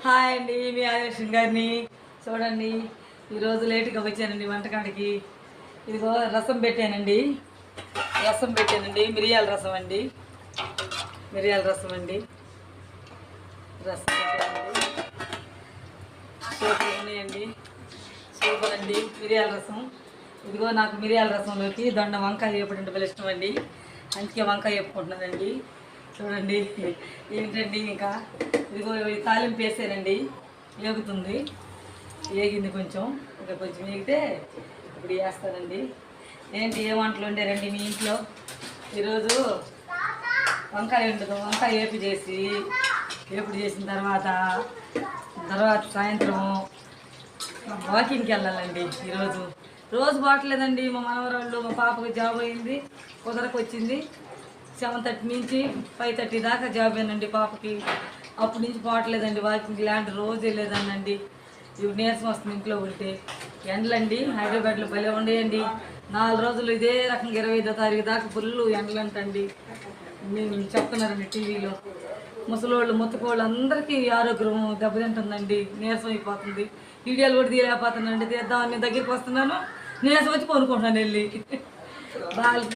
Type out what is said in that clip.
Hi అండి, మీ ఆదిలక్ష్మి గారిని చూడండి. ఈరోజు లేటుగా వచ్చానండి వంటకాడికి. ఇదిగో రసం పెట్టానండి, మిరియాల రసం అండి, రసం పెట్టానండి. సూపర్ ఉన్నాయండి, సూపర్ అండి మిరియాల రసం. ఇదిగో నాకు మిరియాల రసంలోకి దొండ వంకాయ వేపడంటే చాలా ఇష్టం అండి, అందుకే వంకాయ వేపుకుంటున్నానండి. చూడండి ఏంటండి, ఇంకా ఇదిగో తాలింపు వేసానండి, వేగుతుంది, వేగింది కొంచెం, ఇంకా కొంచెం వేగితే ఇప్పుడు వేస్తానండి. ఏంటి ఏ వంటలు వండారండి మీ ఇంట్లో ఈరోజు? వంకాయ ఉండదు, వంకాయ వేపుడు చేసిన తర్వాత సాయంత్రం వాకింగ్కి వెళ్ళాలండి. రోజు పోవట్లేదండి, మా మనవరాళ్ళు మా పాపకు జాబ్ అయింది, కుదరకు వచ్చింది. 7:30 నుంచి 5:30 దాకా జాబ్ అయినండి పాపకి. అప్పటి నుంచి పోవట్లేదండి వాకింగ్, లాంటి రోజు వెళ్ళేదాన్నండి. ఇప్పుడు నీరసం వస్తుంది ఇంట్లో ఉంటే. ఎండలండి హైదరాబాద్లో భలే ఉండేయండి. 4 రోజులు ఇదే రకంగా 25వ తారీఖు దాకా ఫుల్ ఎండలు అంటండి. నేను చెప్తున్నారండి టీవీలో. ముసలోళ్ళు ముత్తకోళ్ళు అందరికీ ఆరోగ్యం దెబ్బతింటుందండి, నీరసం అయిపోతుంది. వీడియోలు కూడా తీయలేకపోతున్నానండి, తీద్దామని దగ్గరికి వస్తున్నాను, నీరసం వచ్చి కొనుక్కుంటున్నాను వెళ్ళి. బాగా